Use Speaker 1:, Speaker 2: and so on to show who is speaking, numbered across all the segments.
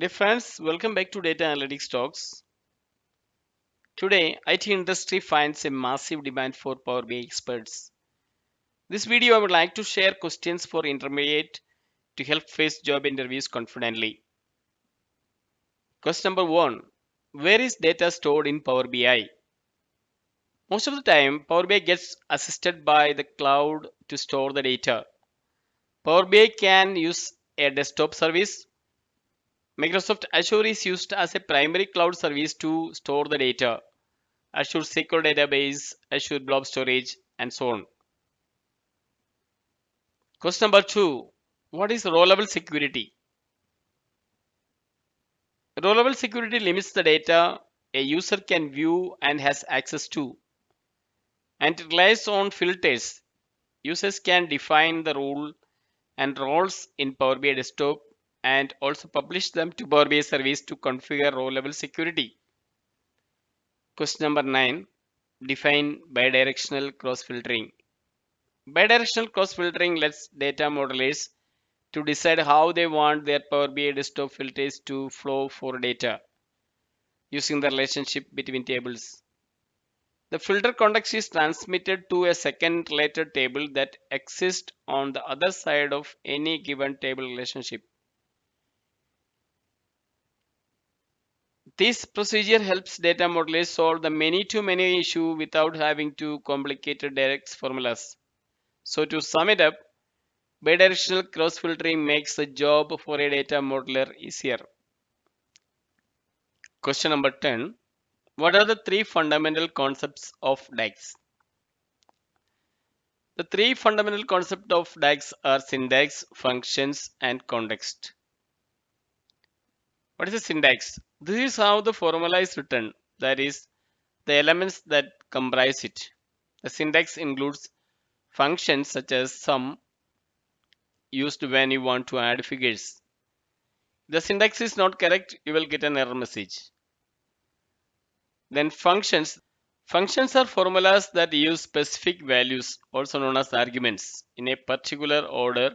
Speaker 1: Dear friends, welcome back to Data Analytics Talks. Today, IT industry finds a massive demand for Power BI experts. This video, I would like to share questions for intermediate to help face job interviews confidently. Question number one: where is data stored in Power BI? Most of the time, Power BI gets assisted by the cloud to store the data. Power BI can use a desktop service. Microsoft Azure is used as a primary cloud service to store the data. Azure SQL Database, Azure Blob Storage, and so on. Question number two: what is rollable security? Rollable security limits the data a user can view and has access to, and it relies on filters. Users can define the rule and roles in Power BI Desktop and also publish them to Power BI Service to configure rollable security. Question number 9: define bidirectional cross filtering. Bidirectional cross filtering lets data modelers to decide how they want their Power BI desktop filters to flow for data using the relationship between tables. The filter context is transmitted to a second related table that exists on the other side of any given table relationship. This procedure helps data modelers solve the many-to-many issue without having to complicated direct formulas. So to sum it up, bidirectional cross filtering makes the job for a data modeler easier. Question number 10: what are the three fundamental concepts of DAX? The three fundamental concepts of DAX are syntax, functions, and context. What is a syntax? This is how the formula is written, that is, the elements that comprise it. The syntax includes functions such as sum, used when you want to add figures. If the syntax is not correct, you will get an error message. Then functions. Functions are formulas that use specific values, also known as arguments, in a particular order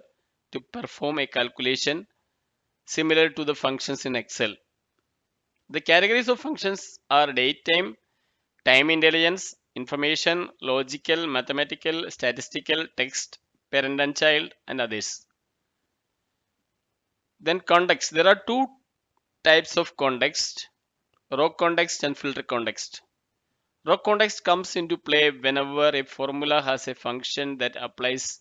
Speaker 1: to perform a calculation similar to the functions in Excel. The categories of functions are datetime, time intelligence, information, logical, mathematical, statistical, text, parent and child, and others. Then context. There are two types of context: raw context and filter context. Raw context comes into play whenever a formula has a function that applies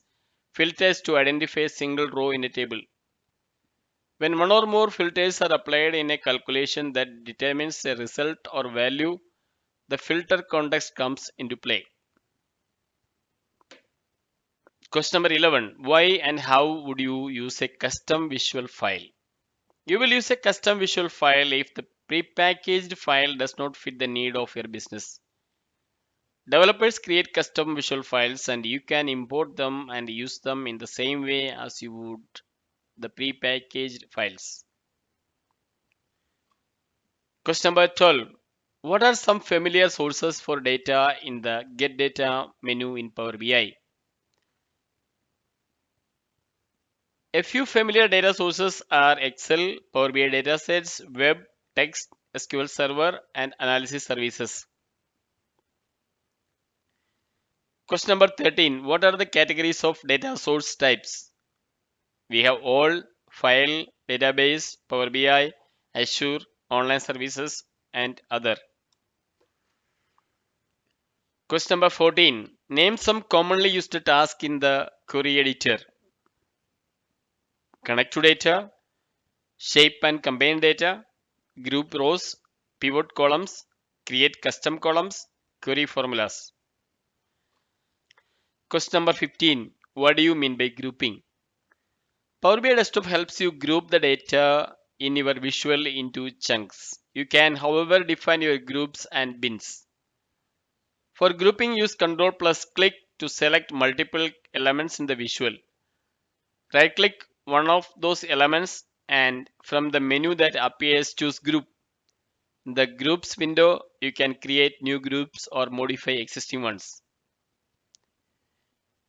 Speaker 1: filters to identify a single row in a table. When one or more filters are applied in a calculation that determines a result or value, the filter context comes into play. Question number 11: why and how would you use a custom visual file? You will use a custom visual file if the prepackaged file does not fit the need of your business. Developers create custom visual files and you can import them and use them in the same way as you would the prepackaged files. Question number 12: what are some familiar sources for data in the Get Data menu in Power BI? A few familiar data sources are Excel, Power BI datasets, web, text, SQL Server, and analysis services. Question number 13: what are the categories of data source types? We have all, file, database, Power BI, Azure, online services, and other. Question number 14: name some commonly used tasks in the query editor. Connect to data, shape and combine data, group rows, pivot columns, create custom columns, query formulas. Question number 15: what do you mean by grouping? Power BI Desktop helps you group the data in your visual into chunks. You can, however, define your groups and bins. For grouping, use Ctrl plus click to select multiple elements in the visual. Right click one of those elements and from the menu that appears, choose Group. In the Groups window, you can create new groups or modify existing ones.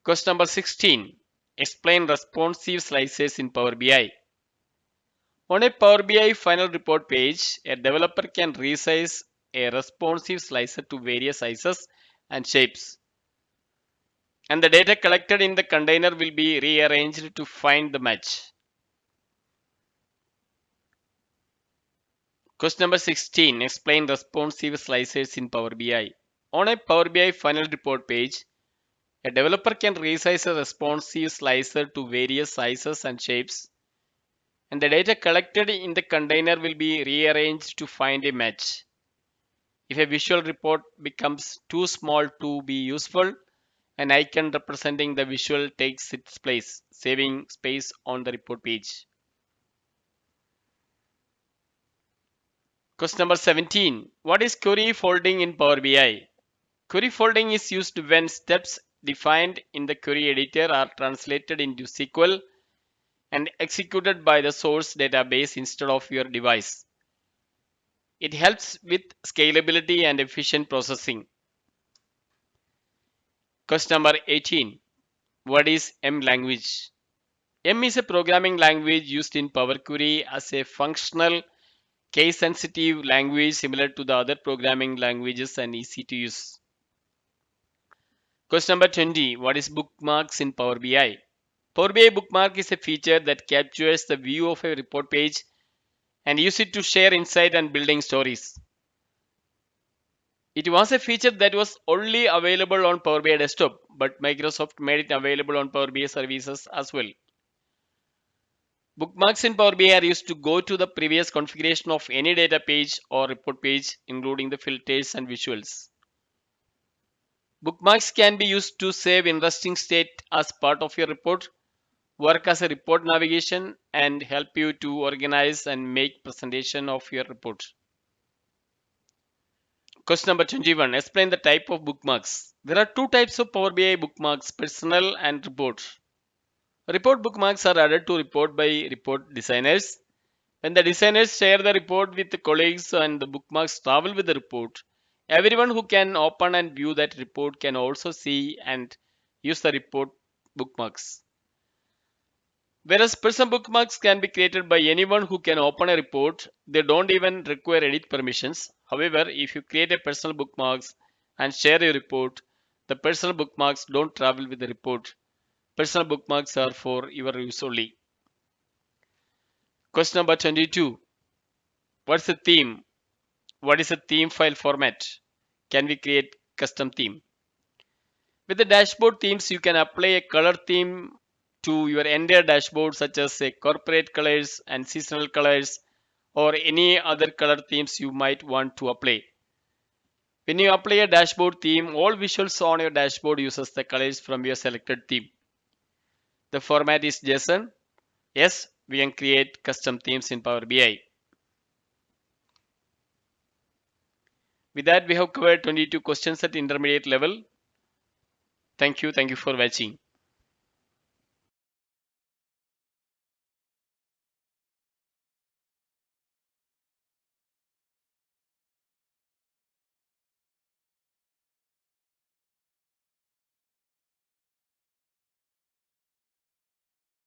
Speaker 1: Question number 16: explain responsive slices in Power BI. On a Power BI final report page, a developer can resize a responsive slicer to various sizes and shapes, and the data collected in the container will be rearranged to find the match. Question number 16. Explain responsive slicers in Power BI. On a Power BI final report page, a developer can resize a responsive slicer to various sizes and shapes, and the data collected in the container will be rearranged to find a match. If a visual report becomes too small to be useful, an icon representing the visual takes its place, saving space on the report page. Question number 17. What is query folding in Power BI? Query folding is used when steps defined in the query editor are translated into SQL and executed by the source database instead of your device. It helps with scalability and efficient processing. Question number 18. What is M language? M is a programming language used in Power Query as a functional, case sensitive language similar to the other programming languages and easy to use. Question number 20. What is bookmarks in Power BI? Power BI bookmark is a feature that captures the view of a report page and use it to share insight and building stories. It was a feature that was only available on Power BI desktop, but Microsoft made it available on Power BI services as well. Bookmarks in Power BI are used to go to the previous configuration of any data page or report page, including the filters and visuals. Bookmarks can be used to save interesting state as part of your report, work as a report navigation, and help you to organize and make presentation of your report. Question number 21. Explain the type of bookmarks. There are two types of Power BI bookmarks, personal and report. Report bookmarks are added to report by report designers. When the designers share the report with the colleagues and the bookmarks travel with the report, everyone who can open and view that report can also see and use the report bookmarks. Whereas personal bookmarks can be created by anyone who can open a report, they don't even require edit permissions. However, if you create a personal bookmarks and share a report, the personal bookmarks don't travel with the report. Personal bookmarks are for your use only. Question number 22. What's the theme? What is a theme file format? Can we create custom theme? With the dashboard themes, you can apply a color theme to your entire dashboard, such as say corporate colors and seasonal colors, or any other color themes you might want to apply. When you apply a dashboard theme, all visuals on your dashboard uses the colors from your selected theme. The format is JSON. Yes, we can create custom themes in Power BI. With that, we have covered 22 questions at intermediate level. Thank you for watching.